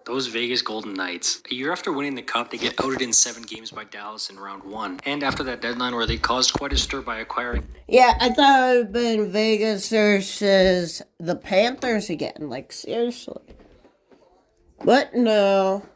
Those Vegas Golden Knights. A year after winning the Cup, they get outed in 7 games by Dallas in round 1. And after that deadline where they caused quite a stir by acquiring... Yeah, I thought it would have been Vegas versus the Panthers again. Like, seriously. But no.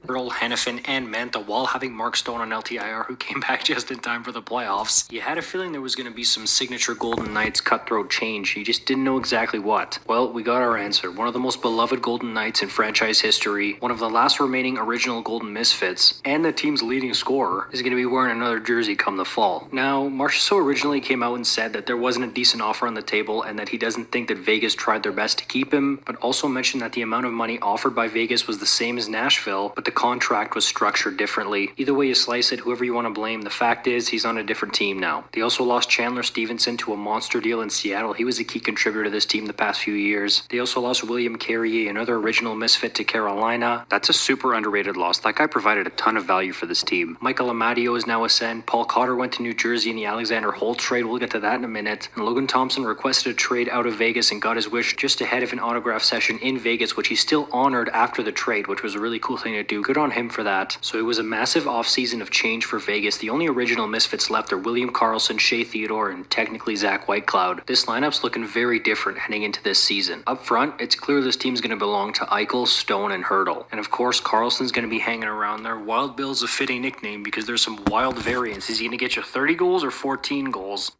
Earl, Hannafin, and Mantha while having Mark Stone on LTIR, who came back just in time for the playoffs. You had a feeling there was going to be some signature Golden Knights cutthroat change. You just didn't know exactly what. Well, we got our answer. One of the most beloved Golden Knights in franchise history, one of the last remaining original Golden Misfits, and the team's leading scorer is going to be wearing another jersey come the fall. Now, Marchessault originally came out and said that there wasn't a decent offer on the table and that he doesn't think that Vegas tried their best to keep him, but also mentioned that the amount of money offered by Vegas was the same as Nashville, but the contract was structured differently. Either way you slice it, whoever you want to blame, the fact is he's on a different team now. They also lost Chandler Stevenson to a monster deal in Seattle. He was a key contributor to this team the past few years. They also lost William Carrier, another original misfit, to Carolina. That's a super underrated loss. That guy provided a ton of value for this team. Michael Amadio is now a send. Paul Cotter went to New Jersey in the Alexander Holtz trade. We'll get to that in a minute. And Logan Thompson requested a trade out of Vegas and got his wish just ahead of an autograph session in Vegas, which he still honored after the trade, which was a really cool thing to do. Good on him for that. So it was a massive offseason of change for Vegas. The only original misfits left are William Karlsson, Shea Theodore, and technically Zach Whitecloud. This lineup's looking very different heading into this season. Up front, it's clear this team's going to belong to Eichel, Stone, and Hurdle. And of course, Karlsson's going to be hanging around there. Wild Bill's a fitting nickname because there's some wild variance. Is he going to get you 30 goals or 14 goals?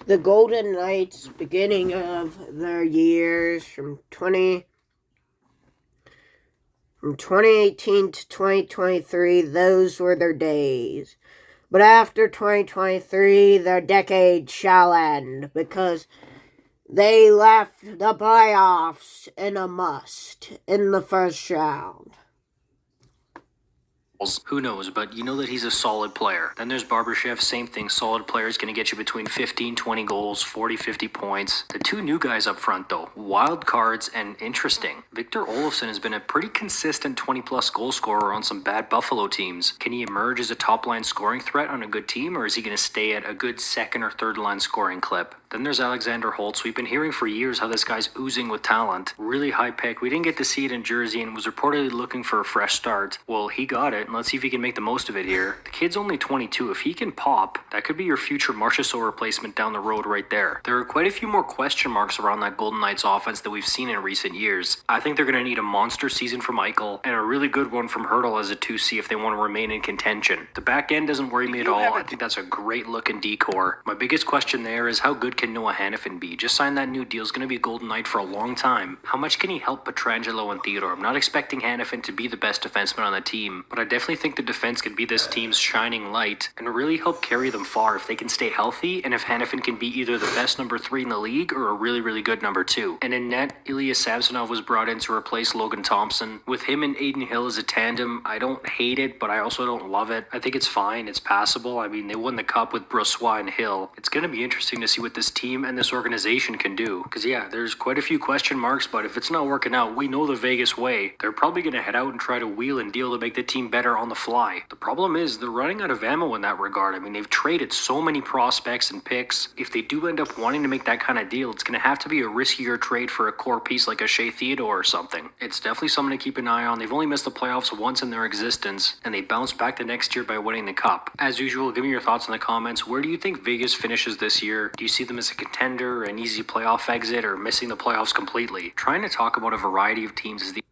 The Golden Knights, beginning of their years from 2018 to 2023, those were their days. But after 2023, their decade shall end because they left the playoffs in a must in the first round. Who knows, but you know that he's a solid player. Then there's Barbashev, same thing, solid player, is going to get you between 15, 20 goals, 40, 50 points. The two new guys up front, though, wild cards and interesting. Victor Olofsson has been a pretty consistent 20-plus goal scorer on some bad Buffalo teams. Can he emerge as a top-line scoring threat on a good team, or is he going to stay at a good second or third-line scoring clip? Then there's Alexander Holtz. We've been hearing for years how this guy's oozing with talent. Really high pick. We didn't get to see it in Jersey and was reportedly looking for a fresh start. Well, he got it, and let's see if he can make the most of it here. The kid's only 22. If he can pop, that could be your future Marchessault replacement down the road right there. There are quite a few more question marks around that Golden Knights offense that we've seen in recent years. I think they're going to need a monster season from Eichel and a really good one from Hurdle as a 2C if they want to remain in contention. The back end doesn't worry me at all. I think that's a great looking decor. My biggest question there is how good can Noah Hannafin be? Just signed that new deal. Is going to be a Golden Knight for a long time. How much can he help Pietrangelo and Theodore? I'm not expecting Hannafin to be the best defenseman on the team, but I definitely think the defense could be this team's shining light and really help carry them far if they can stay healthy and if Hannafin can be either the best number 3 in the league or a really, really good number 2. And in net, Ilya Samsonov was brought in to replace Logan Thompson. With him and Aiden Hill as a tandem, I don't hate it, but I also don't love it. I think it's fine. It's passable. I mean, they won the Cup with Brossoit and Hill. It's going to be interesting to see what this team and this organization can do. Because, yeah, there's quite a few question marks, but if it's not working out, we know the Vegas way. They're probably going to head out and try to wheel and deal to make the team better on the fly. The problem is they're running out of ammo in that regard. I mean, they've traded so many prospects and picks. If they do end up wanting to make that kind of deal, it's going to have to be a riskier trade for a core piece like a Shea Theodore or something. It's definitely something to keep an eye on. They've only missed the playoffs once in their existence, and they bounced back the next year by winning the Cup. As usual, give me your thoughts in the comments. Where do you think Vegas finishes this year? Do you see them as a contender, an easy playoff exit, or missing the playoffs completely? Trying to talk about a variety of teams is the...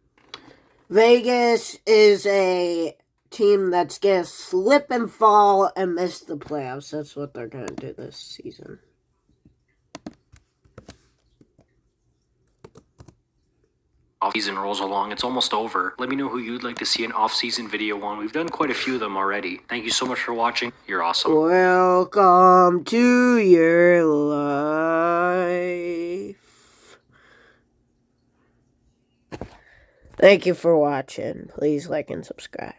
Vegas is a team that's going to slip and fall and miss the playoffs. That's what they're going to do this season. Off-season rolls along. It's almost over. Let me know who you'd like to see an off-season video on. We've done quite a few of them already. Thank you so much for watching. You're awesome. Welcome to your life. Thank you for watching. Please like and subscribe.